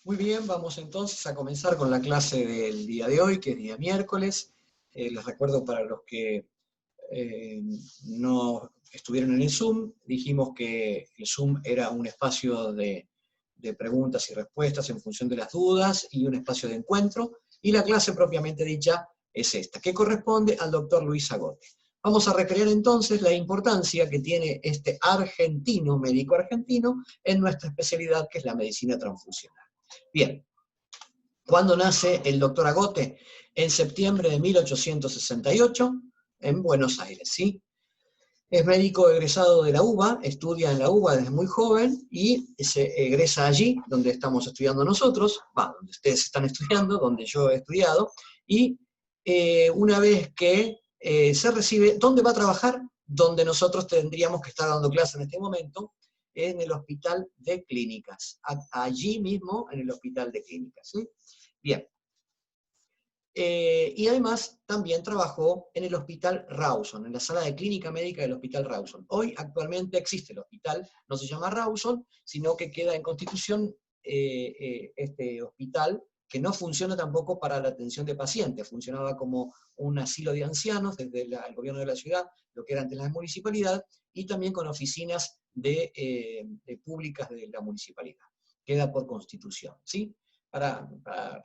Muy bien, vamos entonces a comenzar con la clase del día de hoy, que es día miércoles. Les recuerdo para los que no estuvieron en el Zoom, dijimos que el Zoom era un espacio de preguntas y respuestas en función de las dudas y un espacio de encuentro, y la clase propiamente dicha es esta, que corresponde al doctor Luis Agote. Vamos a recrear entonces la importancia que tiene este argentino, médico argentino, en nuestra especialidad, que es la medicina transfusional. Bien, ¿cuándo nace el doctor Agote? En septiembre de 1868, en Buenos Aires, ¿sí? Es médico egresado de la UBA, estudia en la UBA desde muy joven y se egresa allí, donde estamos estudiando nosotros, donde ustedes están estudiando, donde yo he estudiado, y una vez que se recibe, ¿dónde va a trabajar? Donde nosotros tendríamos que estar dando clase en este momento, en el Hospital de Clínicas, allí mismo en el Hospital de Clínicas, ¿sí? Bien. Y además también trabajó en el Hospital Rawson, en la sala de clínica médica del Hospital Rawson. Hoy actualmente existe el hospital, no se llama Rawson, sino que queda en Constitución este hospital, que no funciona tampoco para la atención de pacientes, funcionaba como un asilo de ancianos desde el gobierno de la ciudad, lo que era antes la municipalidad, y también con oficinas de públicas de la municipalidad. Queda por Constitución, ¿sí? Para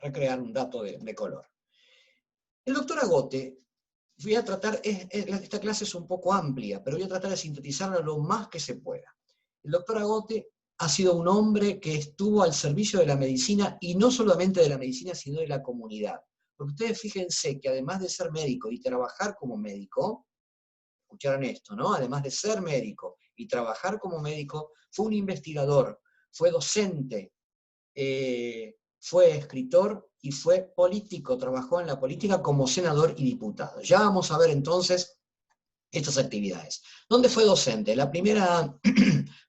recrear un dato de color. El doctor Agote, voy a tratar, esta clase es un poco amplia, pero voy a tratar de sintetizarla lo más que se pueda. El doctor Agote ha sido un hombre que estuvo al servicio de la medicina, y no solamente de la medicina, sino de la comunidad. Porque ustedes fíjense que además de ser médico y trabajar como médico, escucharon esto, ¿no? Además de ser médico y trabajar como médico, fue un investigador, fue docente, fue escritor y fue político, trabajó en la política como senador y diputado. Ya vamos a ver entonces estas actividades. ¿Dónde fue docente? La primera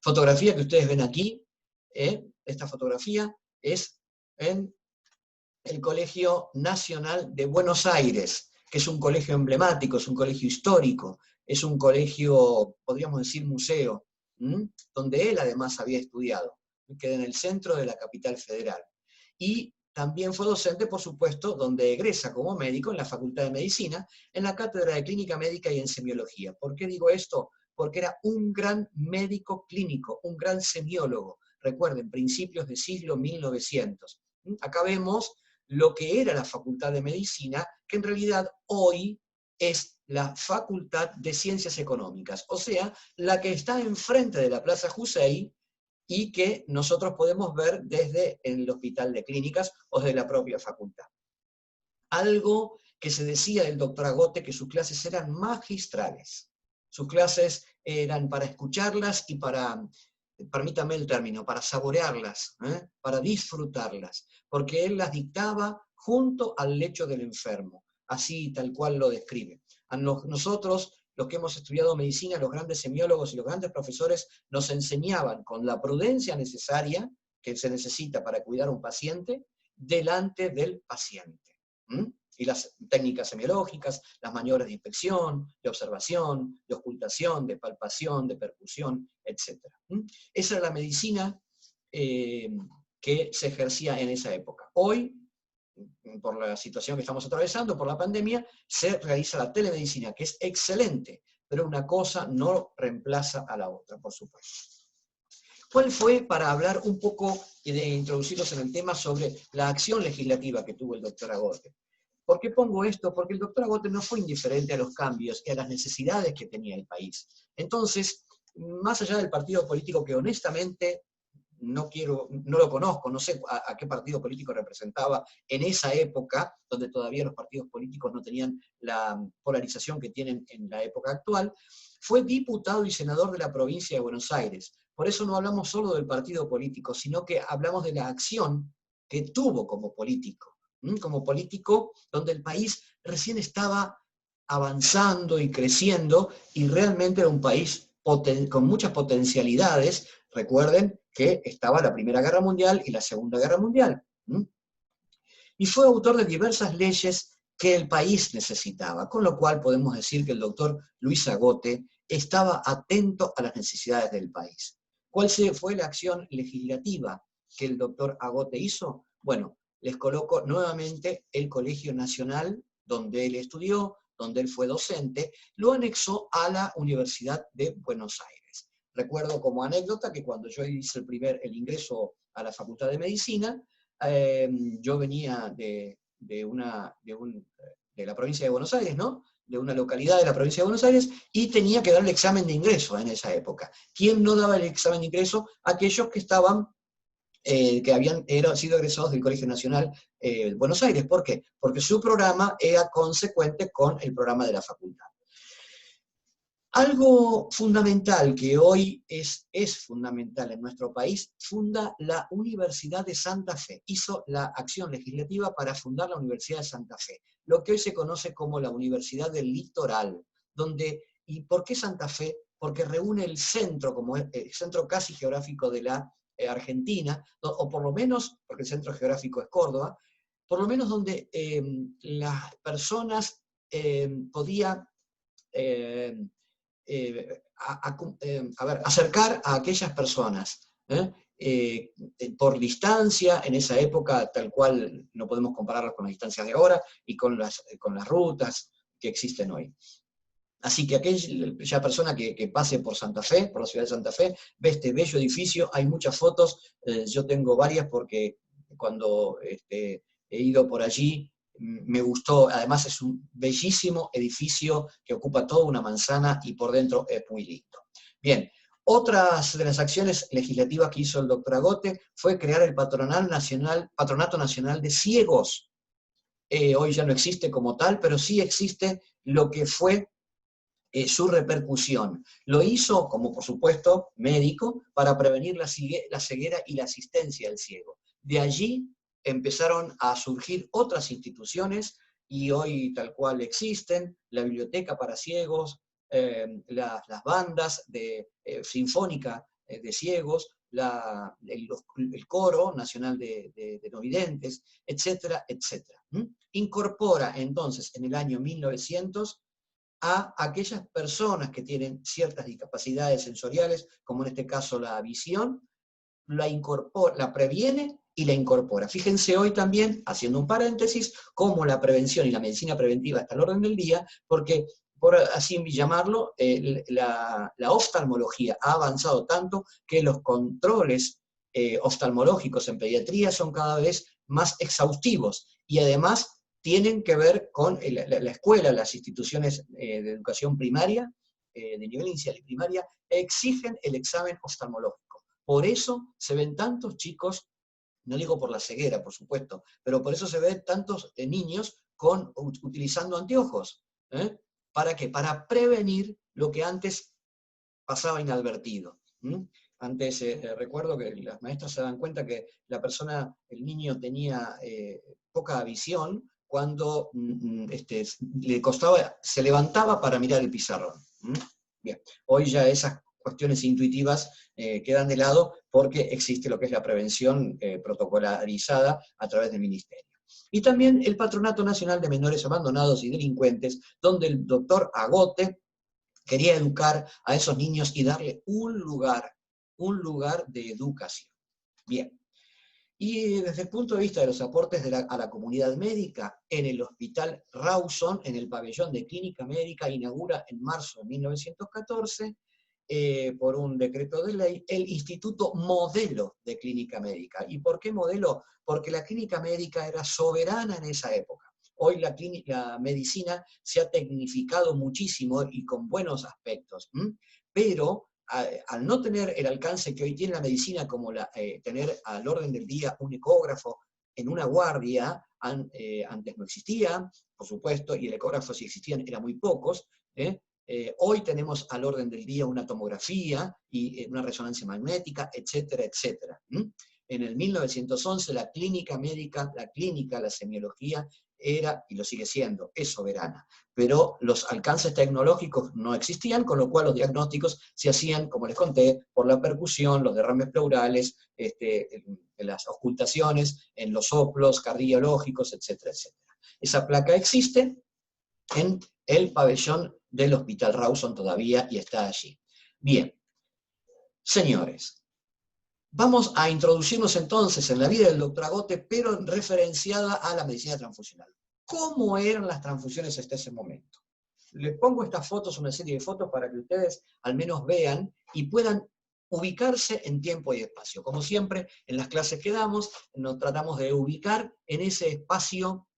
fotografía que ustedes ven aquí, esta fotografía, es en el Colegio Nacional de Buenos Aires, que es un colegio emblemático, es un colegio histórico, es un colegio, podríamos decir, museo, donde él además había estudiado, queda en el centro de la capital federal. Y también fue docente, por supuesto, donde egresa como médico en la Facultad de Medicina, en la Cátedra de Clínica Médica y en Semiología. ¿Por qué digo esto? Porque era un gran médico clínico, un gran semiólogo. Recuerden, principios del siglo 1900. Acá vemos lo que era la Facultad de Medicina, que en realidad hoy es la Facultad de Ciencias Económicas, o sea, la que está enfrente de la Plaza Jusey, y que nosotros podemos ver desde el Hospital de Clínicas o desde la propia facultad. Algo que se decía del doctor Agote, que sus clases eran magistrales. Sus clases eran para escucharlas y para, permítame el término, para saborearlas, para disfrutarlas, porque él las dictaba junto al lecho del enfermo, así tal cual lo describe. A nosotros, los que hemos estudiado medicina, los grandes semiólogos y los grandes profesores nos enseñaban con la prudencia necesaria que se necesita para cuidar a un paciente delante del paciente. Y las técnicas semiológicas, las maniobras de inspección, de observación, de ocultación, de palpación, de percusión, etc. Esa era la medicina que se ejercía en esa época. Hoy, por la situación que estamos atravesando, por la pandemia, se realiza la telemedicina, que es excelente, pero una cosa no reemplaza a la otra, por supuesto. ¿Cuál fue, para hablar un poco y de introducirlos en el tema, sobre la acción legislativa que tuvo el doctor Agote? ¿Por qué pongo esto? Porque el doctor Agote no fue indiferente a los cambios y a las necesidades que tenía el país. Entonces, más allá del partido político, que honestamente no lo conozco, no sé a qué partido político representaba en esa época, donde todavía los partidos políticos no tenían la polarización que tienen en la época actual, fue diputado y senador de la provincia de Buenos Aires. Por eso no hablamos solo del partido político, sino que hablamos de la acción que tuvo como político donde el país recién estaba avanzando y creciendo, y realmente era un país con muchas potencialidades. Recuerden que estaba la Primera Guerra Mundial y la Segunda Guerra Mundial. Y fue autor de diversas leyes que el país necesitaba, con lo cual podemos decir que el doctor Luis Agote estaba atento a las necesidades del país. ¿Cuál fue la acción legislativa que el doctor Agote hizo? Bueno, les coloco nuevamente el Colegio Nacional, donde él estudió, donde él fue docente, lo anexó a la Universidad de Buenos Aires. Recuerdo como anécdota que cuando yo hice el ingreso a la Facultad de Medicina, yo venía de la provincia de Buenos Aires, ¿no? De una localidad de la provincia de Buenos Aires, y tenía que dar el examen de ingreso en esa época. ¿Quién no daba el examen de ingreso? Aquellos que estaban que habían sido egresados del Colegio Nacional de Buenos Aires. ¿Por qué? Porque su programa era consecuente con el programa de la facultad. Algo fundamental que hoy es fundamental en nuestro país, funda la Universidad de Santa Fe. Hizo la acción legislativa para fundar la Universidad de Santa Fe, lo que hoy se conoce como la Universidad del Litoral, donde, ¿y por qué Santa Fe? Porque reúne el centro, como el centro casi geográfico de la Argentina, o por lo menos, porque el centro geográfico es Córdoba, por lo menos donde las personas podían acercar a aquellas personas por distancia, en esa época, tal cual no podemos compararlas con las distancias de ahora y con las rutas que existen hoy. Así que aquella persona que pase por Santa Fe, por la ciudad de Santa Fe, ve este bello edificio, hay muchas fotos, yo tengo varias porque cuando he ido por allí, me gustó, además es un bellísimo edificio que ocupa toda una manzana y por dentro es muy lindo. Bien, otras de las acciones legislativas que hizo el doctor Agote fue crear el Patronato Nacional de Ciegos. Hoy ya no existe como tal, pero sí existe lo que fue su repercusión. Lo hizo, como por supuesto, médico, para prevenir la ceguera y la asistencia al ciego. De allí empezaron a surgir otras instituciones, y hoy tal cual existen, la Biblioteca para Ciegos, las bandas sinfónica de ciegos, el Coro Nacional de No Videntes, etcétera, etcétera. Incorpora entonces en el año 1900 a aquellas personas que tienen ciertas discapacidades sensoriales, como en este caso la visión, la previene y la incorpora. Fíjense hoy también, haciendo un paréntesis, cómo la prevención y la medicina preventiva está al orden del día, porque, por así llamarlo, la oftalmología ha avanzado tanto que los controles oftalmológicos en pediatría son cada vez más exhaustivos, y además tienen que ver con la escuela, las instituciones de educación primaria, de nivel inicial y primaria, exigen el examen oftalmológico. Por eso se ven tantos chicos, no digo por la ceguera, por supuesto, pero por eso se ven tantos niños utilizando anteojos. ¿Para qué? Para prevenir lo que antes pasaba inadvertido. Antes recuerdo que las maestras se dan cuenta que el niño tenía poca visión cuando le costaba, se levantaba para mirar el pizarrón. Bien, hoy ya esas cuestiones intuitivas quedan de lado porque existe lo que es la prevención protocolarizada a través del Ministerio. Y también el Patronato Nacional de Menores Abandonados y Delincuentes, donde el doctor Agote quería educar a esos niños y darle un lugar de educación. Bien. Y desde el punto de vista de los aportes a la comunidad médica, en el Hospital Rawson, en el pabellón de Clínica Médica, inaugura en marzo de 1914, por un decreto de ley, el Instituto Modelo de Clínica Médica. ¿Y por qué modelo? Porque la clínica médica era soberana en esa época. Hoy la medicina se ha tecnificado muchísimo y con buenos aspectos, pero al no tener el alcance que hoy tiene la medicina, como tener al orden del día un ecógrafo en una guardia, antes no existía, por supuesto, y el ecógrafo, si existían, eran muy pocos. Hoy tenemos al orden del día una tomografía y una resonancia magnética, etcétera, etcétera. En el 1911 la clínica médica, la semiología, era, y lo sigue siendo, es soberana. Pero los alcances tecnológicos no existían, con lo cual los diagnósticos se hacían, como les conté, por la percusión, los derrames pleurales, las ocultaciones en los soplos cardiológicos, etcétera, etcétera. Esa placa existe en el pabellón del Hospital Rawson todavía y está allí. Bien, señores, Vamos a introducirnos entonces en la vida del doctor Agote, pero referenciada a la medicina transfusional. ¿Cómo eran las transfusiones hasta ese momento? Les pongo estas fotos, una serie de fotos, para que ustedes al menos vean y puedan ubicarse en tiempo y espacio. Como siempre, en las clases que damos, nos tratamos de ubicar en ese espacio,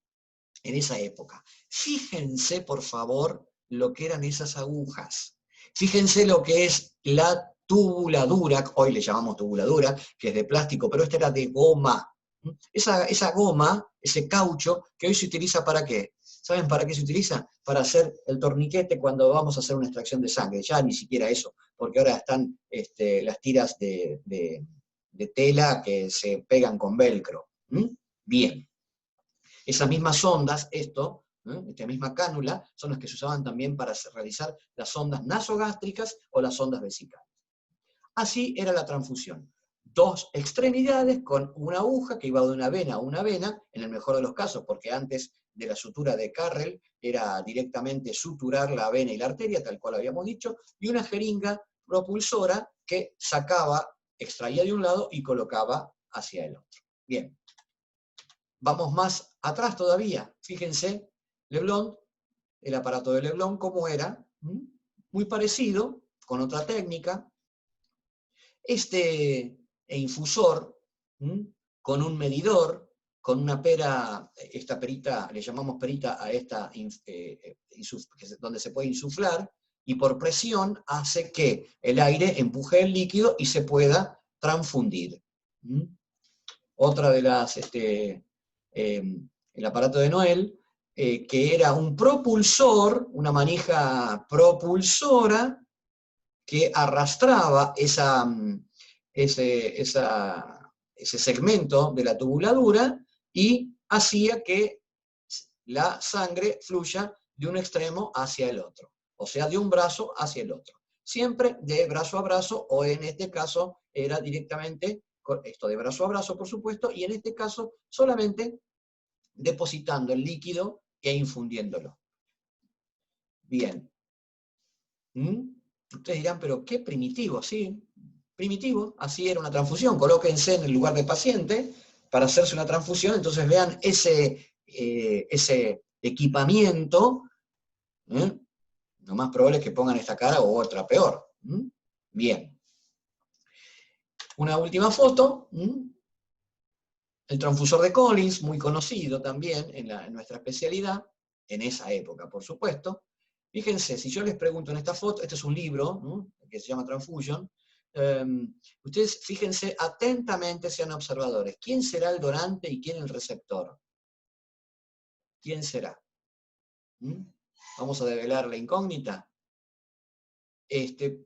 en esa época. Fíjense, por favor, lo que eran esas agujas. Fíjense lo que es la tubuladura, hoy le llamamos tubuladura, que es de plástico, pero esta era de goma. Esa goma, ese caucho, que hoy se utiliza ¿para qué? ¿Saben para qué se utiliza? Para hacer el torniquete cuando vamos a hacer una extracción de sangre. Ya ni siquiera eso, porque ahora están las tiras de tela que se pegan con velcro. Bien. Esas mismas ondas, esta misma cánula, son las que se usaban también para realizar las ondas nasogástricas o las ondas vesicales. Así era la transfusión. Dos extremidades con una aguja que iba de una vena a una vena, en el mejor de los casos, porque antes de la sutura de Carrel era directamente suturar la vena y la arteria, tal cual habíamos dicho, y una jeringa propulsora que sacaba, extraía de un lado y colocaba hacia el otro. Bien. Vamos más atrás todavía. Fíjense, Leblond, el aparato de Leblond, cómo era. Muy parecido, con otra técnica. Este infusor, con un medidor, con una pera, esta perita, le llamamos perita a esta, donde se puede insuflar, y por presión hace que el aire empuje el líquido y se pueda transfundir. Otra de las, el aparato de Noel, que era un propulsor, una manija propulsora, que arrastraba ese segmento de la tubuladura y hacía que la sangre fluya de un extremo hacia el otro, o sea, de un brazo hacia el otro. Siempre de brazo a brazo, o en este caso era directamente, esto de brazo a brazo, por supuesto, y en este caso solamente depositando el líquido e infundiéndolo. Bien. Ustedes dirán, pero qué primitivo, ¿sí? Primitivo, así era una transfusión. Colóquense en el lugar del paciente para hacerse una transfusión, entonces vean ese equipamiento. Lo más probable es que pongan esta cara o otra peor. Bien. Una última foto. El transfusor de Collins, muy conocido también en nuestra especialidad, en esa época, por supuesto. Fíjense, si yo les pregunto en esta foto, este es un libro, ¿no?, que se llama Transfusion, ustedes fíjense atentamente, sean observadores. ¿Quién será el donante y quién el receptor? ¿Quién será? Vamos a develar la incógnita. Este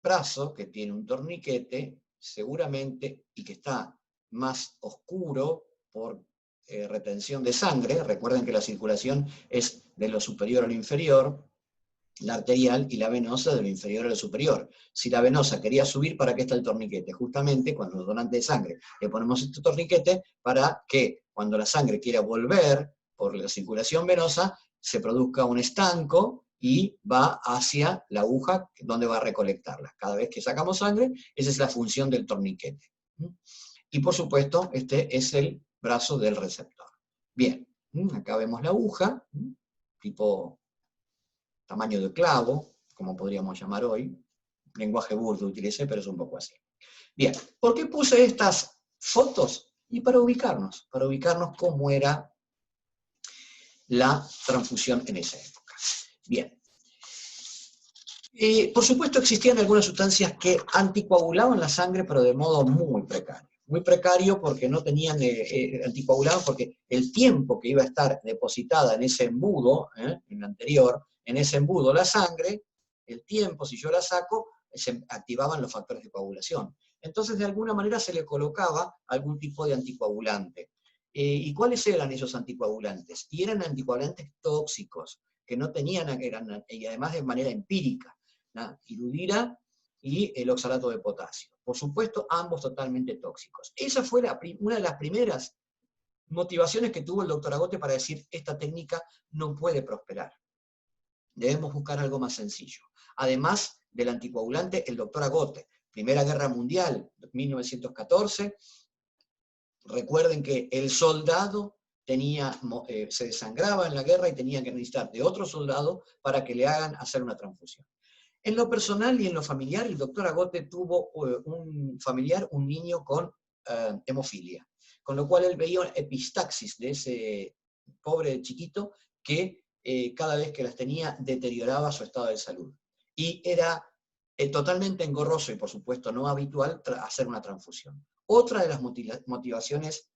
brazo, que tiene un torniquete, seguramente, y que está más oscuro por retención de sangre, recuerden que la circulación es de lo superior a lo inferior, la arterial, y la venosa de lo inferior a lo superior. Si la venosa quería subir, ¿para qué está el torniquete? Justamente cuando los donantes de sangre le ponemos este torniquete para que cuando la sangre quiera volver por la circulación venosa, se produzca un estanco y va hacia la aguja donde va a recolectarla. Cada vez que sacamos sangre, esa es la función del torniquete. Y por supuesto, este es el brazo del receptor. Bien, acá vemos la aguja, tipo tamaño de clavo, como podríamos llamar hoy. Lenguaje burdo utilicé, pero es un poco así. Bien, ¿por qué puse estas fotos? Y para ubicarnos cómo era la transfusión en esa época. Bien. Por supuesto existían algunas sustancias que anticoagulaban la sangre, pero de modo muy precario. Muy precario porque no tenían anticoagulados, porque el tiempo que iba a estar depositada en ese embudo, en el anterior, en ese embudo la sangre, el tiempo, si yo la saco, se activaban los factores de coagulación. Entonces, de alguna manera se le colocaba algún tipo de anticoagulante. ¿Y cuáles eran esos anticoagulantes? Y eran anticoagulantes tóxicos, que no tenían, y además de manera empírica, la irudira y el oxalato de potasio. Por supuesto, ambos totalmente tóxicos. Esa fue una de las primeras motivaciones que tuvo el doctor Agote para decir, esta técnica no puede prosperar. Debemos buscar algo más sencillo. Además del anticoagulante, el doctor Agote, Primera Guerra Mundial, 1914, recuerden que el soldado se desangraba en la guerra y tenía que necesitar de otro soldado para que le hagan hacer una transfusión. En lo personal y en lo familiar, el doctor Agote tuvo un familiar, un niño con hemofilia, con lo cual él veía epistaxis de ese pobre chiquito que cada vez que las tenía deterioraba su estado de salud. Y era totalmente engorroso y por supuesto no habitual hacer una transfusión. Otra de las motivaciones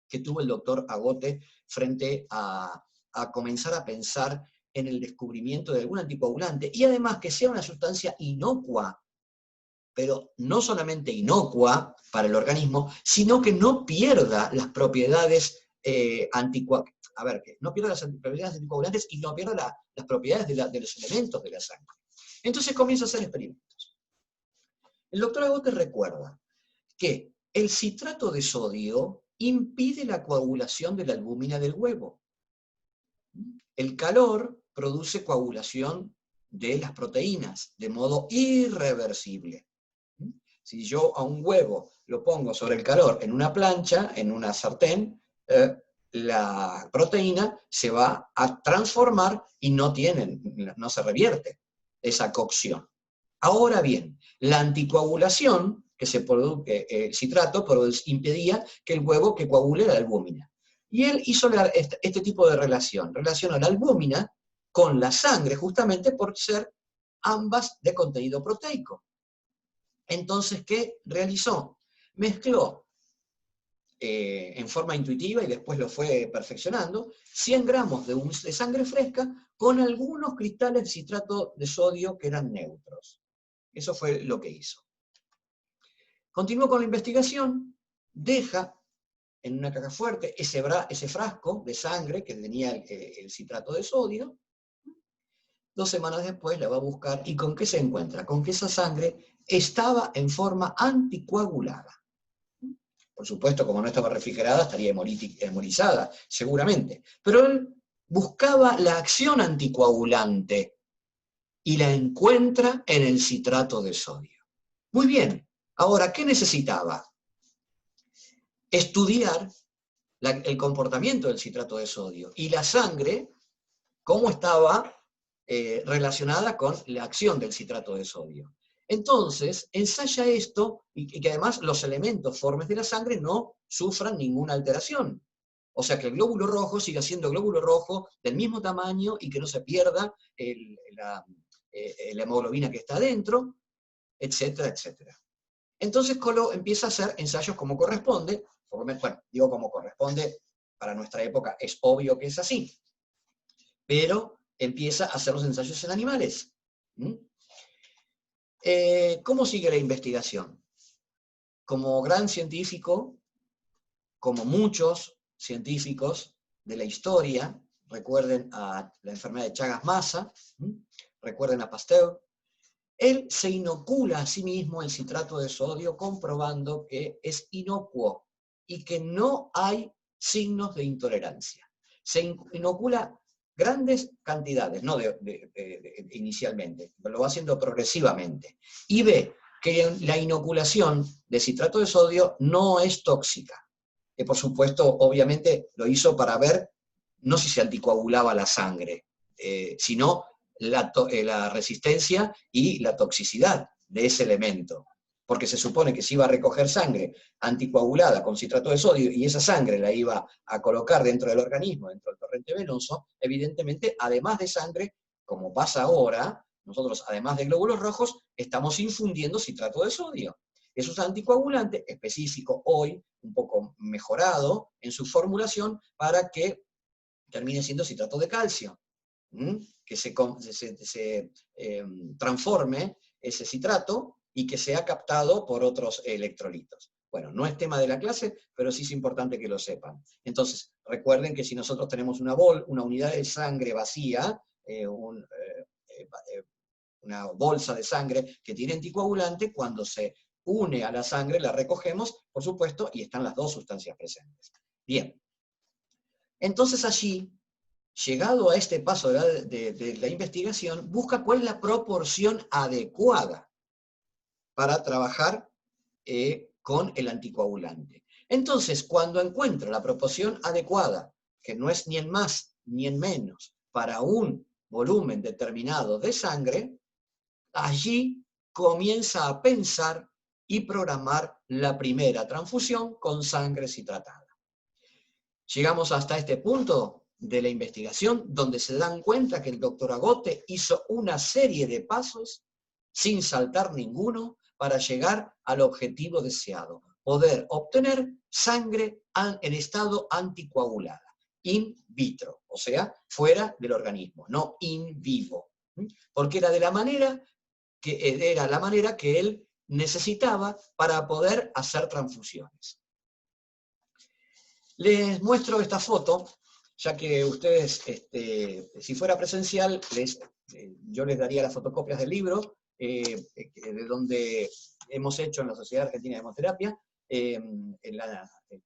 que tuvo el doctor Agote frente a comenzar a pensar en el descubrimiento de algún anticoagulante, y además que sea una sustancia inocua, pero no solamente inocua para el organismo, sino que no pierda las propiedades anticoagulantes y no pierda las propiedades de los elementos de la sangre. Entonces comienza a hacer experimentos. El doctor Agote recuerda que el citrato de sodio impide la coagulación de la albúmina del huevo. El calor produce coagulación de las proteínas de modo irreversible. Si yo a un huevo lo pongo sobre el calor en una plancha, en una sartén, la proteína se va a transformar y no se revierte esa cocción. Ahora bien, la anticoagulación que se produce, el citrato impedía que el huevo que coagule la albúmina. Y él hizo este tipo de relación. Relaciona la albúmina con la sangre justamente por ser ambas de contenido proteico. Entonces, ¿qué realizó? Mezcló en forma intuitiva y después lo fue perfeccionando, 100 gramos de sangre fresca con algunos cristales de citrato de sodio que eran neutros. Eso fue lo que hizo. Continuó con la investigación, deja en una caja fuerte ese frasco de sangre que tenía el citrato de sodio. 2 semanas después la va a buscar, ¿y con qué se encuentra? Con que esa sangre estaba en forma anticoagulada. Por supuesto, como no estaba refrigerada, estaría hemolizada, seguramente. Pero él buscaba la acción anticoagulante y la encuentra en el citrato de sodio. Muy bien, ahora, ¿qué necesitaba? Estudiar el comportamiento del citrato de sodio y la sangre, cómo estaba relacionada con la acción del citrato de sodio. Entonces, ensaya esto y que además los elementos formes de la sangre no sufran ninguna alteración. O sea, que el glóbulo rojo siga siendo glóbulo rojo del mismo tamaño y que no se pierda la hemoglobina que está adentro, etcétera, etcétera. Entonces Colo empieza a hacer ensayos como corresponde. Bueno, digo como corresponde, para nuestra época es obvio que es así. Pero empieza a hacer los ensayos en animales. ¿Cómo sigue la investigación? Como gran científico, como muchos científicos de la historia, recuerden a la enfermedad de Chagas-Massa, recuerden a Pasteur, él se inocula a sí mismo el citrato de sodio comprobando que es inocuo y que no hay signos de intolerancia. Se inocula grandes cantidades, no inicialmente, pero lo va haciendo progresivamente. Y ve que la inoculación de citrato de sodio no es tóxica. Que por supuesto, obviamente, lo hizo para ver, no si se anticoagulaba la sangre, sino la resistencia y la toxicidad de ese elemento. Porque se supone que si iba a recoger sangre anticoagulada con citrato de sodio y esa sangre la iba a colocar dentro del organismo, dentro del torrente venoso, evidentemente, además de sangre, como pasa ahora, nosotros, además de glóbulos rojos, estamos infundiendo citrato de sodio. Eso es anticoagulante específico hoy, un poco mejorado en su formulación, para que termine siendo citrato de calcio. Que se transforme ese citrato y que sea captado por otros electrolitos. Bueno, no es tema de la clase, pero sí es importante que lo sepan. Entonces, recuerden que si nosotros tenemos una unidad de sangre vacía, una bolsa de sangre que tiene anticoagulante, cuando se une a la sangre la recogemos, por supuesto, y están las dos sustancias presentes. Bien. Entonces allí, llegado a este paso de la investigación, busca cuál es la proporción adecuada para trabajar con el anticoagulante. Entonces, cuando encuentra la proporción adecuada, que no es ni en más ni en menos, para un volumen determinado de sangre, allí comienza a pensar y programar la primera transfusión con sangre citratada. Llegamos hasta este punto de la investigación donde se dan cuenta que el doctor Agote hizo una serie de pasos sin saltar ninguno para llegar al objetivo deseado, poder obtener sangre en estado anticoagulada, in vitro, o sea, fuera del organismo, no in vivo, porque era la manera que él necesitaba para poder hacer transfusiones. Les muestro esta foto, ya que ustedes, si fuera presencial, yo les daría las fotocopias del libro, de donde hemos hecho en la Sociedad Argentina de Hemoterapia,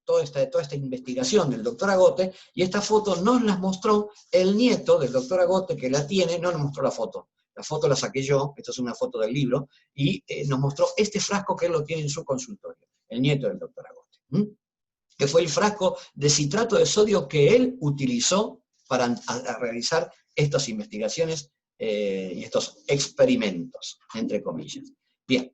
toda esta investigación del doctor Agote, y esta foto nos las mostró el nieto del doctor Agote, que la tiene, no nos mostró la foto la saqué yo, esto es una foto del libro, y nos mostró este frasco que él lo tiene en su consultorio, el nieto del doctor Agote, que fue el frasco de citrato de sodio que él utilizó para realizar estas investigaciones y estos experimentos, entre comillas. Bien.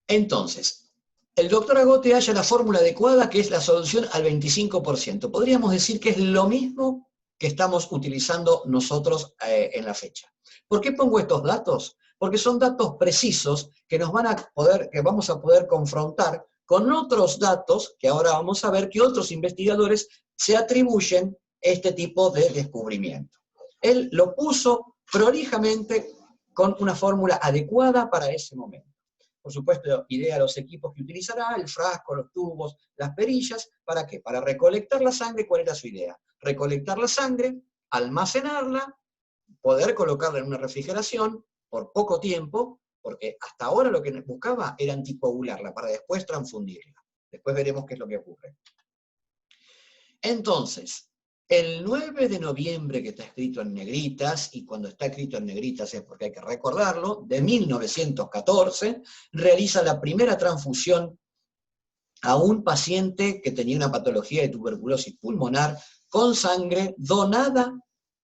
Entonces, el doctor Agote halla la fórmula adecuada, que es la solución al 25%. Podríamos decir que es lo mismo que estamos utilizando nosotros en la fecha. ¿Por qué pongo estos datos? Porque son datos precisos que vamos a poder confrontar con otros datos que ahora vamos a ver que otros investigadores se atribuyen este tipo de descubrimiento. Él lo puso prolijamente con una fórmula adecuada para ese momento. Por supuesto, idea los equipos que utilizará, el frasco, los tubos, las perillas. ¿Para qué? Para recolectar la sangre. ¿Cuál era su idea? Recolectar la sangre, almacenarla, poder colocarla en una refrigeración por poco tiempo, porque hasta ahora lo que buscaba era anticoagularla, para después transfundirla. Después veremos qué es lo que ocurre. Entonces, el 9 de noviembre, que está escrito en negritas, y cuando está escrito en negritas es porque hay que recordarlo, de 1914, realiza la primera transfusión a un paciente que tenía una patología de tuberculosis pulmonar con sangre donada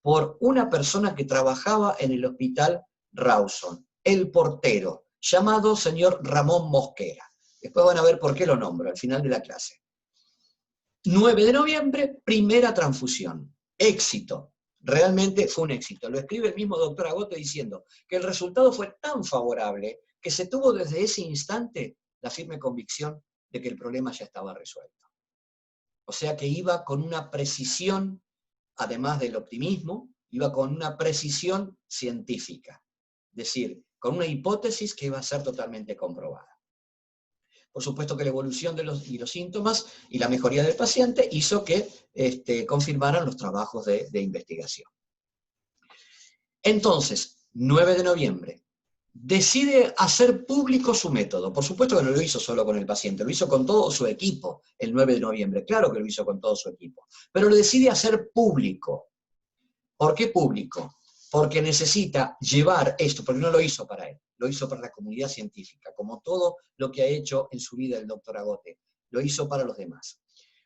por una persona que trabajaba en el hospital Rawson, el portero, llamado señor Ramón Mosquera. Después van a ver por qué lo nombro al final de la clase. 9 de noviembre, primera transfusión. Éxito. Realmente fue un éxito. Lo escribe el mismo doctor Agote diciendo que el resultado fue tan favorable que se tuvo desde ese instante la firme convicción de que el problema ya estaba resuelto. O sea que iba con una precisión, además del optimismo, iba con una precisión científica. Es decir, con una hipótesis que iba a ser totalmente comprobada. Por supuesto que la evolución de los síntomas y la mejoría del paciente hizo que confirmaran los trabajos de investigación. Entonces, 9 de noviembre, decide hacer público su método. Por supuesto que no lo hizo solo con el paciente, lo hizo con todo su equipo el 9 de noviembre. Claro que lo hizo con todo su equipo. Pero lo decide hacer público. ¿Por qué público? Porque necesita llevar esto, porque no lo hizo para él, lo hizo para la comunidad científica, como todo lo que ha hecho en su vida el doctor Agote, lo hizo para los demás.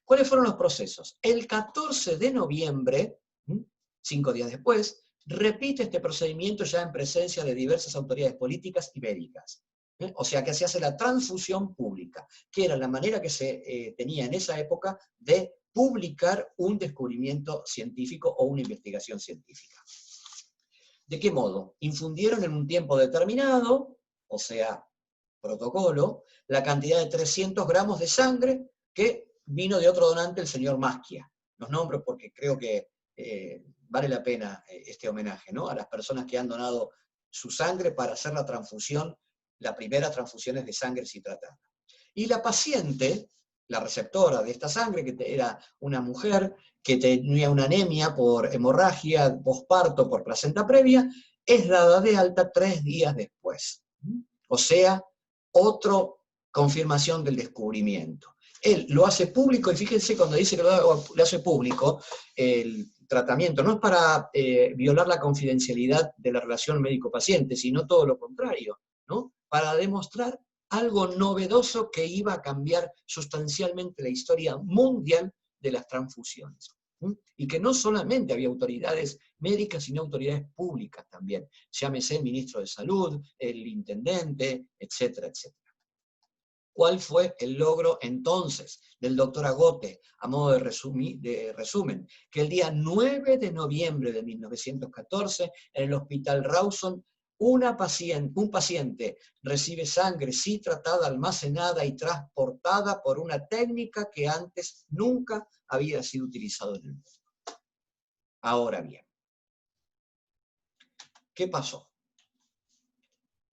¿Cuáles fueron los procesos? El 14 de noviembre, 5 días después, repite este procedimiento ya en presencia de diversas autoridades políticas y médicas. O sea que se hace la transfusión pública, que era la manera que se tenía en esa época de publicar un descubrimiento científico o una investigación científica. ¿De qué modo? Infundieron en un tiempo determinado, o sea, protocolo, la cantidad de 300 gramos de sangre que vino de otro donante, el señor Maschia. Los nombro porque creo que vale la pena este homenaje, ¿no? A las personas que han donado su sangre para hacer la transfusión, las primeras transfusiones de sangre citratada. Y la paciente, la receptora de esta sangre, que era una mujer que tenía una anemia por hemorragia, posparto, por placenta previa, es dada de alta 3 días después. O sea, otra confirmación del descubrimiento. Él lo hace público, y fíjense cuando dice que lo hace público, el tratamiento no es para violar la confidencialidad de la relación médico-paciente, sino todo lo contrario. ¿no? Para demostrar algo novedoso que iba a cambiar sustancialmente la historia mundial de las transfusiones. Y que no solamente había autoridades médicas, sino autoridades públicas también. Llámese el ministro de Salud, el intendente, etcétera, etcétera. ¿Cuál fue el logro entonces del doctor Agote? A modo de resumen, que el día 9 de noviembre de 1914, en el Hospital Rawson, un paciente recibe sangre sí tratada, almacenada y transportada por una técnica que antes nunca había sido utilizada en el mundo. Ahora bien, ¿qué pasó?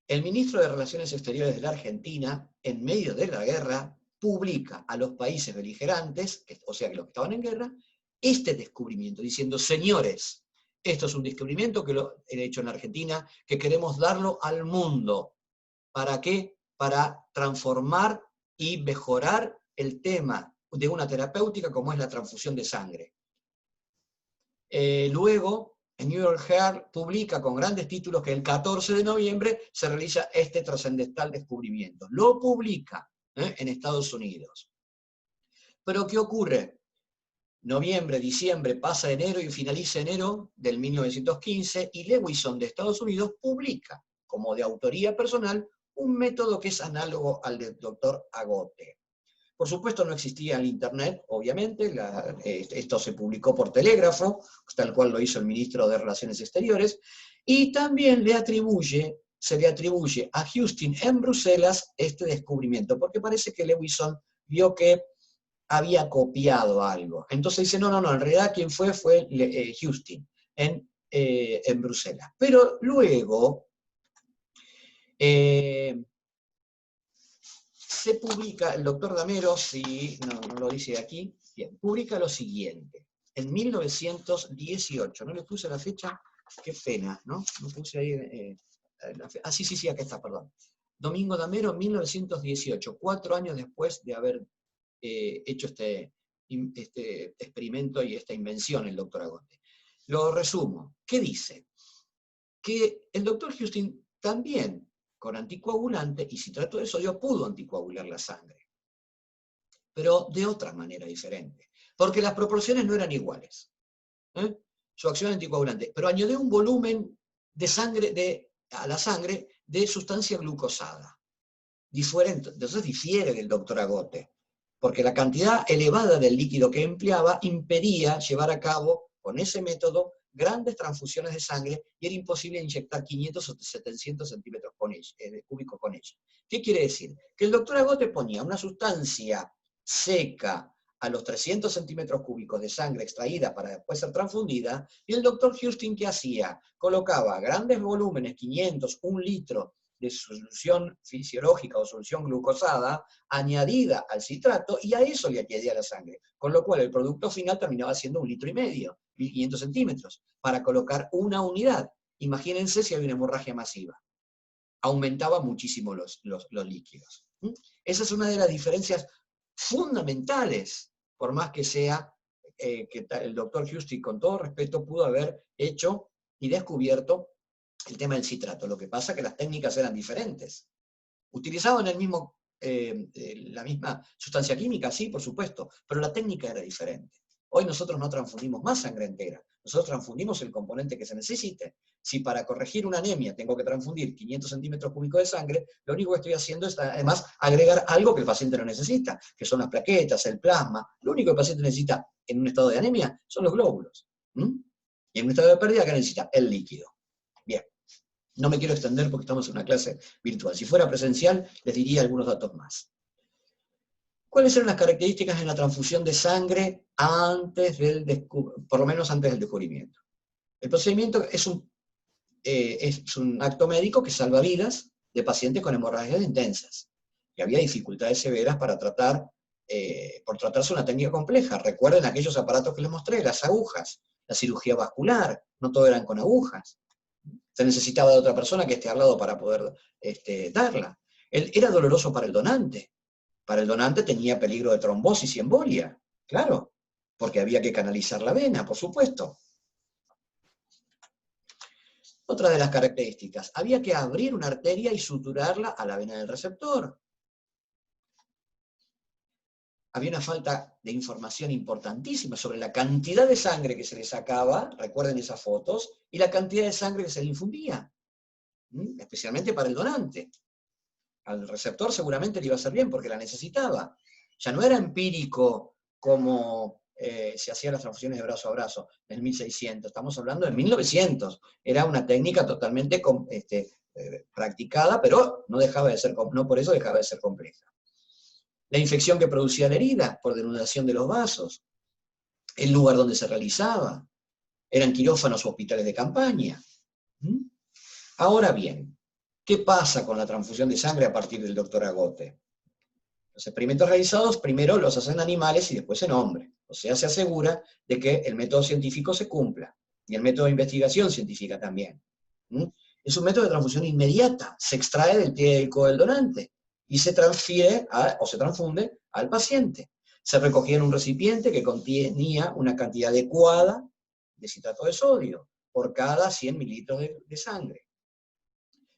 El ministro de Relaciones Exteriores de la Argentina, en medio de la guerra, publica a los países beligerantes, o sea, que los que estaban en guerra, este descubrimiento, diciendo, señores, esto es un descubrimiento que lo he hecho en Argentina, que queremos darlo al mundo. ¿Para qué? Para transformar y mejorar el tema de una terapéutica como es la transfusión de sangre. Luego, el New York Herald publica con grandes títulos que el 14 de noviembre se realiza este trascendental descubrimiento. Lo publica en Estados Unidos. Pero ¿qué ocurre? Noviembre, diciembre, pasa enero y finaliza enero del 1915 y Lewison de Estados Unidos publica, como de autoría personal, un método que es análogo al del doctor Agote. Por supuesto no existía el internet, obviamente, esto se publicó por telégrafo, tal cual lo hizo el ministro de Relaciones Exteriores, y también se le atribuye a Houston en Bruselas este descubrimiento, porque parece que Lewison vio que había copiado algo. Entonces dice, no, en realidad quien fue Houston en Bruselas. Pero luego se publica, el doctor Damero, si no lo dice aquí, bien, publica lo siguiente. En 1918, no le puse la fecha, qué pena, ¿no? No puse ahí la fecha. Ah, sí, acá está, perdón. Domingo Damero, 1918, 4 años después de haber hecho este experimento y esta invención el doctor Agote. Lo resumo. ¿Qué dice? Que el doctor Houston también, con anticoagulante y citrato de sodio, pudo anticoagular la sangre. Pero de otra manera diferente. Porque las proporciones no eran iguales. Su acción anticoagulante. Pero añadió un volumen de sangre a la sangre de sustancia glucosada. Entonces difiere del doctor Agote. Porque la cantidad elevada del líquido que empleaba impedía llevar a cabo, con ese método, grandes transfusiones de sangre y era imposible inyectar 500 o 700 centímetros cúbicos con ella. ¿Qué quiere decir? Que el doctor Agote ponía una sustancia seca a los 300 centímetros cúbicos de sangre extraída para después ser transfundida, y el doctor Houston, ¿qué hacía? Colocaba grandes volúmenes, 500, 1 litro, de solución fisiológica o solución glucosada añadida al citrato y a eso le añadía la sangre. Con lo cual el producto final terminaba siendo 1,5 litros, 1.500 centímetros, para colocar una unidad. Imagínense si hay una hemorragia masiva. Aumentaba muchísimo los líquidos. Esa es una de las diferencias fundamentales, por más que sea que el doctor Houston, con todo respeto, pudo haber hecho y descubierto el tema del citrato. Lo que pasa es que las técnicas eran diferentes. Utilizaban la misma sustancia química, sí, por supuesto, pero la técnica era diferente. Hoy nosotros no transfundimos más sangre entera, nosotros transfundimos el componente que se necesite. Si para corregir una anemia tengo que transfundir 500 centímetros cúbicos de sangre, lo único que estoy haciendo es además agregar algo que el paciente no necesita, que son las plaquetas, el plasma. Lo único que el paciente necesita en un estado de anemia son los glóbulos. Y en un estado de pérdida, ¿qué necesita? El líquido. Bien. No me quiero extender porque estamos en una clase virtual. Si fuera presencial, les diría algunos datos más. ¿Cuáles eran las características en la transfusión de sangre por lo menos antes del descubrimiento? El procedimiento es un acto médico que salva vidas de pacientes con hemorragias intensas. Y había dificultades severas por tratarse una técnica compleja. Recuerden aquellos aparatos que les mostré, las agujas, la cirugía vascular, no todo eran con agujas. Se necesitaba de otra persona que esté al lado para poder darla. Era doloroso para el donante. Para el donante tenía peligro de trombosis y embolia, claro, porque había que canalizar la vena, por supuesto. Otra de las características, había que abrir una arteria y suturarla a la vena del receptor. Había una falta de información importantísima sobre la cantidad de sangre que se le sacaba, recuerden esas fotos, y la cantidad de sangre que se le infundía, especialmente para el donante. Al receptor seguramente le iba a hacer bien porque la necesitaba. Ya no era empírico como se hacían las transfusiones de brazo a brazo en 1600, estamos hablando de 1900. Era una técnica totalmente practicada, pero no por eso dejaba de ser compleja. La infección que producía la herida por denudación de los vasos, el lugar donde se realizaba, eran quirófanos o hospitales de campaña. Ahora bien, ¿qué pasa con la transfusión de sangre a partir del doctor Agote? Los experimentos realizados primero los hacen animales y después en hombres. O sea, se asegura de que el método científico se cumpla. Y el método de investigación científica también. Es un método de transfusión inmediata. Se extrae del pie del codo del donante y se transfiere o se transfunde al paciente. Se recogía en un recipiente que contenía una cantidad adecuada de citrato de sodio por cada 100 mililitros de sangre.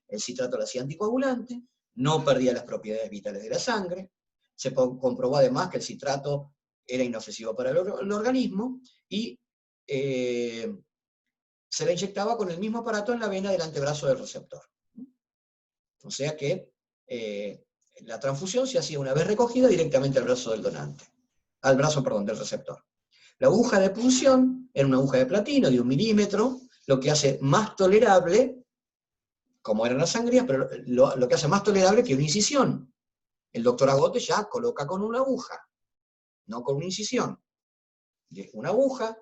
El citrato lo hacía anticoagulante, no perdía las propiedades vitales de la sangre, se comprobó además que el citrato era inofensivo para el organismo y se le inyectaba con el mismo aparato en la vena del antebrazo del receptor. O sea que la transfusión se hacía una vez recogida directamente al brazo del donante, del receptor. La aguja de punción era una aguja de platino de 1 milímetro, lo que hace más tolerable, como eran las sangrías, pero lo que hace más tolerable que una incisión. El doctor Agote ya coloca con una aguja, no con una incisión. Una aguja,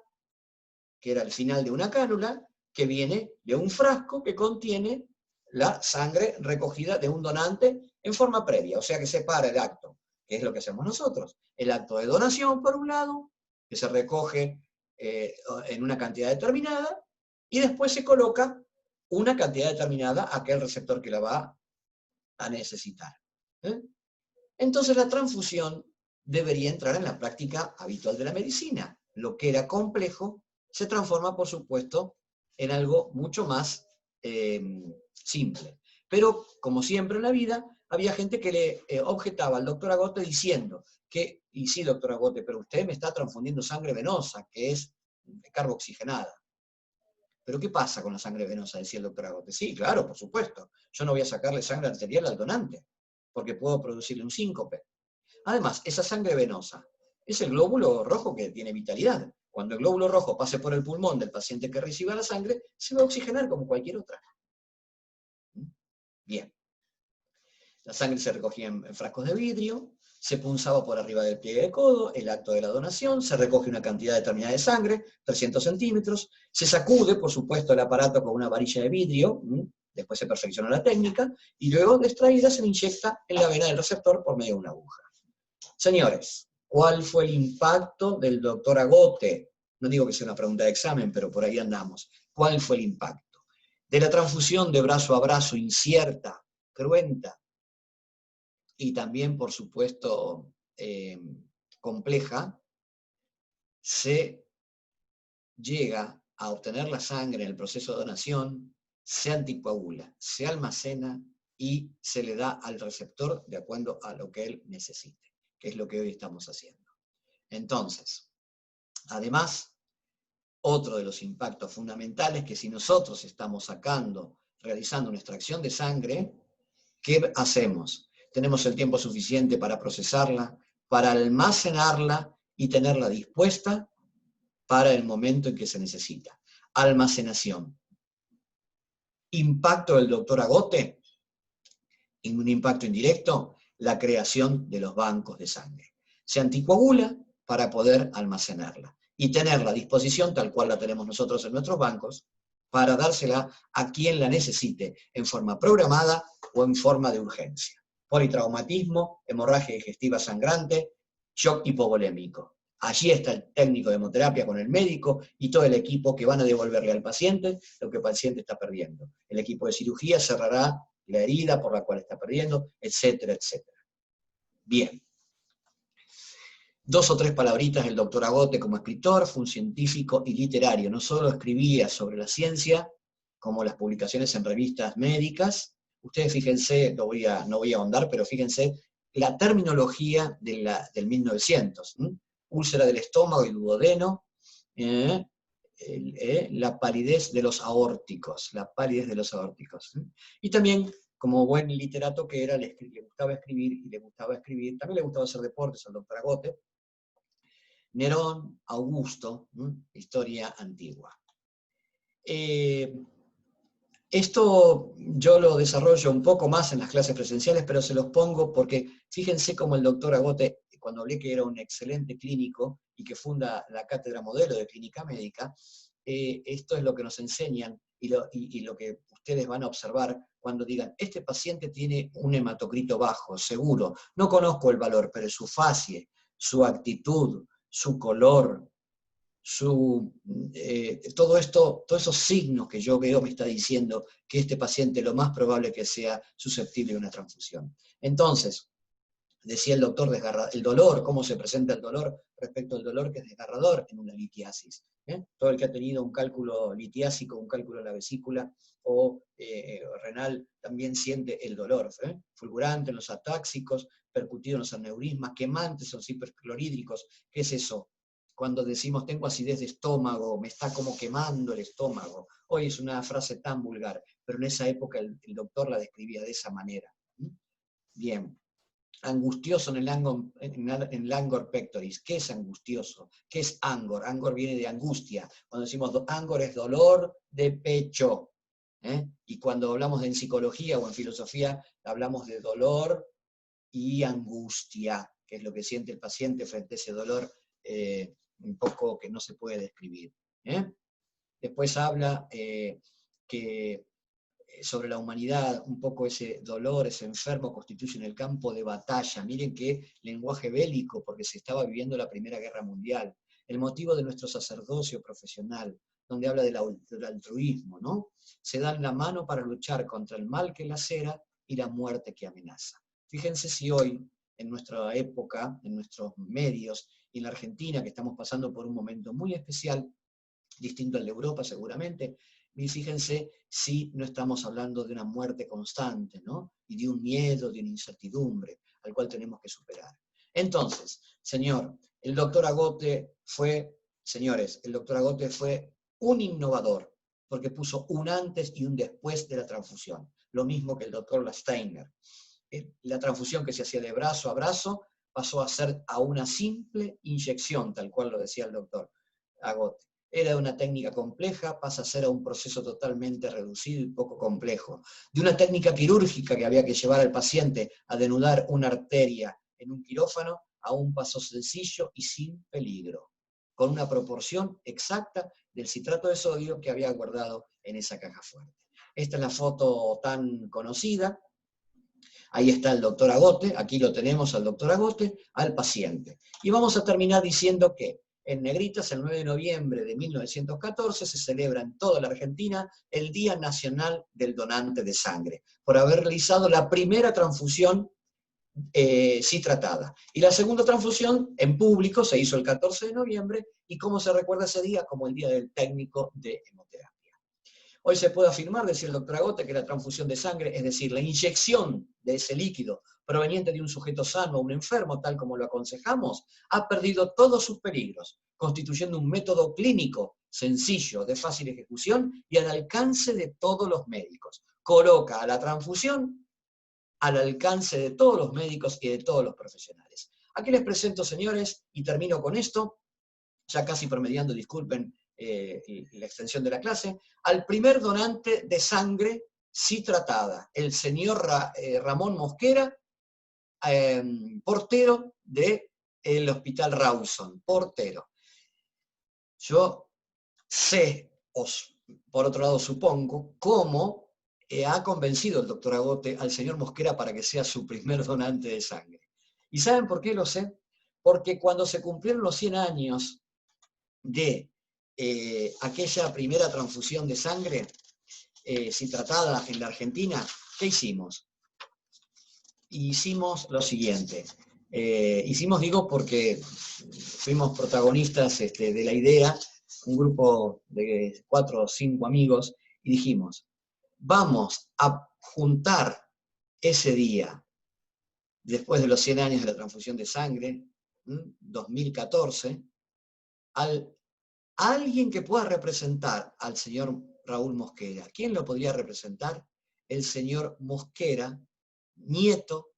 que era el final de una cánula, que viene de un frasco que contiene la sangre recogida de un donante en forma previa, o sea que separa el acto, que es lo que hacemos nosotros. El acto de donación, por un lado, que se recoge en una cantidad determinada, y después se coloca una cantidad determinada a aquel receptor que la va a necesitar. Entonces la transfusión debería entrar en la práctica habitual de la medicina. Lo que era complejo se transforma, por supuesto, en algo mucho más simple. Pero, como siempre en la vida, había gente que le objetaba al doctor Agote diciendo que, y sí, doctor Agote, pero usted me está transfundiendo sangre venosa, que es carboxigenada. ¿Pero qué pasa con la sangre venosa?, decía el doctor Agote. Sí, claro, por supuesto. Yo no voy a sacarle sangre arterial al donante, porque puedo producirle un síncope. Además, esa sangre venosa es el glóbulo rojo que tiene vitalidad. Cuando el glóbulo rojo pase por el pulmón del paciente que reciba la sangre, se va a oxigenar como cualquier otra. Bien. La sangre se recogía en frascos de vidrio, se punzaba por arriba del pliegue de codo, el acto de la donación, se recoge una cantidad determinada de sangre, 300 centímetros, se sacude, por supuesto, el aparato con una varilla de vidrio, después se perfecciona la técnica, y luego de extraída se le inyecta en la vena del receptor por medio de una aguja. Señores, ¿cuál fue el impacto del doctor Agote? No digo que sea una pregunta de examen, pero por ahí andamos. ¿Cuál fue el impacto? De la transfusión de brazo a brazo incierta, cruenta, y también, por supuesto, compleja, se llega a obtener la sangre en el proceso de donación, se anticoagula, se almacena y se le da al receptor de acuerdo a lo que él necesite, que es lo que hoy estamos haciendo. Entonces, además, otro de los impactos fundamentales es que si nosotros estamos realizando una extracción de sangre, ¿qué hacemos? Tenemos el tiempo suficiente para procesarla, para almacenarla y tenerla dispuesta para el momento en que se necesita. Almacenación. Impacto del doctor Agote, un impacto indirecto, la creación de los bancos de sangre. Se anticoagula para poder almacenarla y tenerla a disposición tal cual la tenemos nosotros en nuestros bancos, para dársela a quien la necesite en forma programada o en forma de urgencia. Politraumatismo, hemorragia digestiva sangrante, shock hipovolémico. Allí está el técnico de hemoterapia con el médico y todo el equipo que van a devolverle al paciente lo que el paciente está perdiendo. El equipo de cirugía cerrará la herida por la cual está perdiendo, etcétera, etcétera. Bien. 2 o 3 palabritas del doctor Agote como escritor, fue un científico y literario. No solo escribía sobre la ciencia, como las publicaciones en revistas médicas. Ustedes fíjense, no voy a ahondar, pero fíjense la terminología del 1900. Úlcera del estómago y duodeno, la palidez de los aórticos, Y también, como buen literato que era, le gustaba escribir, también le gustaba hacer deportes al doctor Agote. Nerón, Augusto, historia antigua. Esto yo lo desarrollo un poco más en las clases presenciales, pero se los pongo porque fíjense cómo el doctor Agote, cuando hablé que era un excelente clínico y que funda la cátedra modelo de clínica médica, esto es lo que nos enseñan y lo que ustedes van a observar cuando digan, este paciente tiene un hematocrito bajo, seguro, no conozco el valor, pero su facie, su actitud, su color, todos esos signos que yo veo me está diciendo que este paciente lo más probable que sea susceptible de una transfusión. Entonces, decía el doctor, el dolor, cómo se presenta el dolor respecto al dolor que es desgarrador en una litiasis. Todo el que ha tenido un cálculo litiásico, un cálculo en la vesícula o renal, también siente el dolor. Fulgurante en los atáxicos, percutido en los aneurismas, quemantes en los hiperclorhídricos. ¿Qué es eso? Cuando decimos tengo acidez de estómago, me está como quemando el estómago. Hoy es una frase tan vulgar, pero en esa época el doctor la describía de esa manera. Bien. Angustioso en el angor pectoris. ¿Qué es angustioso? ¿Qué es angor? Angor viene de angustia. Cuando decimos angor es dolor de pecho. Y cuando hablamos en psicología o en filosofía, hablamos de dolor y angustia, que es lo que siente el paciente frente a ese dolor un poco que no se puede describir. Después habla que sobre la humanidad, un poco ese dolor, ese enfermo constituye en el campo de batalla. Miren qué lenguaje bélico, porque se estaba viviendo la Primera Guerra Mundial. El motivo de nuestro sacerdocio profesional, donde habla del altruismo, ¿no? Se dan la mano para luchar contra el mal que lacera y la muerte que amenaza. Fíjense si hoy, en nuestra época, en nuestros medios, y en la Argentina, que estamos pasando por un momento muy especial, distinto al de Europa seguramente, y fíjense si no estamos hablando de una muerte constante, ¿no? Y de un miedo, de una incertidumbre, al cual tenemos que superar. Entonces, el doctor Agote fue un innovador, porque puso un antes y un después de la transfusión, lo mismo que el doctor Lasteiner. La transfusión que se hacía de brazo a brazo pasó a ser a una simple inyección, tal cual lo decía el doctor Agote. Era una técnica compleja, pasa a ser a un proceso totalmente reducido y poco complejo. De una técnica quirúrgica que había que llevar al paciente a denudar una arteria en un quirófano, a un paso sencillo y sin peligro, con una proporción exacta del citrato de sodio que había guardado en esa caja fuerte. Esta es la foto tan conocida. Ahí está el doctor Agote, aquí lo tenemos al doctor Agote, al paciente. Y vamos a terminar diciendo que en negritas, el 9 de noviembre de 1914, se celebra en toda la Argentina el Día Nacional del Donante de Sangre, por haber realizado la primera transfusión citratada. Y la segunda transfusión en público se hizo el 14 de noviembre, y ¿cómo se recuerda ese día? Como el Día del Técnico de Hemoterapia. Hoy se puede afirmar, decía el doctor Agote, que la transfusión de sangre, es decir, la inyección de ese líquido proveniente de un sujeto sano a un enfermo, tal como lo aconsejamos, ha perdido todos sus peligros, constituyendo un método clínico sencillo, de fácil ejecución y al alcance de todos los médicos. Coloca a la transfusión al alcance de todos los médicos y de todos los profesionales. Aquí les presento, señores, y termino con esto, ya casi promediando, disculpen, la extensión de la clase, al primer donante de sangre citratada, el señor Ramón Mosquera, portero del Hospital Rawson, portero. Yo sé, por otro lado supongo, cómo ha convencido el doctor Agote al señor Mosquera para que sea su primer donante de sangre. ¿Y saben por qué lo sé? Porque cuando se cumplieron los 100 años de aquella primera transfusión de sangre citratada en la Argentina, ¿qué hicimos? Hicimos lo siguiente. Digo, porque fuimos protagonistas de la idea, un grupo de 4 o 5 amigos, y dijimos, vamos a juntar ese día, después de los 100 años de la transfusión de sangre, 2014, a alguien que pueda representar al señor Raúl Mosquera. ¿Quién lo podría representar? El señor Mosquera, nieto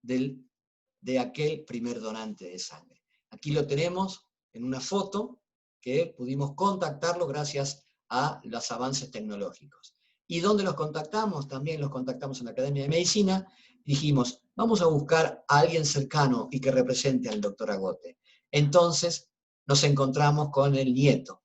de aquel primer donante de sangre. Aquí lo tenemos en una foto que pudimos contactarlo gracias a los avances tecnológicos. ¿Y dónde los contactamos? También los contactamos en la Academia de Medicina. Dijimos, vamos a buscar a alguien cercano y que represente al doctor Agote. Entonces nos encontramos con el nieto,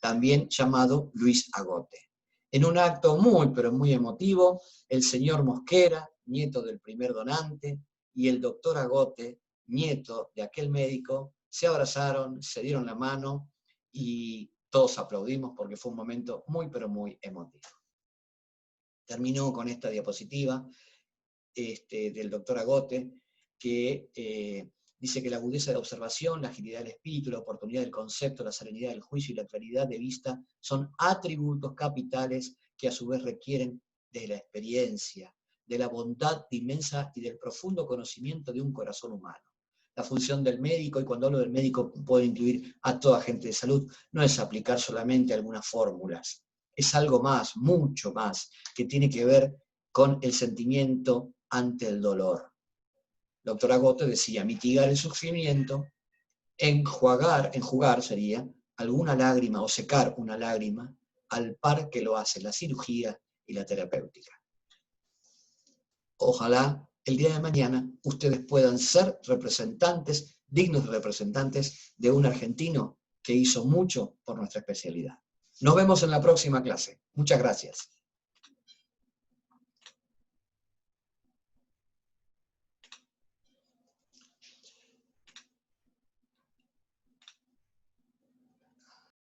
también llamado Luis Agote. En un acto muy, pero muy emotivo, el señor Mosquera, nieto del primer donante, y el doctor Agote, nieto de aquel médico, se abrazaron, se dieron la mano y todos aplaudimos porque fue un momento muy, pero muy emotivo. Terminó con esta diapositiva del doctor Agote, que dice que la agudeza de la observación, la agilidad del espíritu, la oportunidad del concepto, la serenidad del juicio y la claridad de vista son atributos capitales que a su vez requieren de la experiencia, de la bondad inmensa y del profundo conocimiento de un corazón humano. La función del médico, y cuando hablo del médico puedo incluir a toda gente de salud, no es aplicar solamente algunas fórmulas, es algo más, mucho más, que tiene que ver con el sentimiento ante el dolor. Doctor Agote decía, mitigar el sufrimiento, enjugar sería alguna lágrima o secar una lágrima al par que lo hace la cirugía y la terapéutica. Ojalá el día de mañana ustedes puedan ser representantes, dignos representantes de un argentino que hizo mucho por nuestra especialidad. Nos vemos en la próxima clase. Muchas gracias.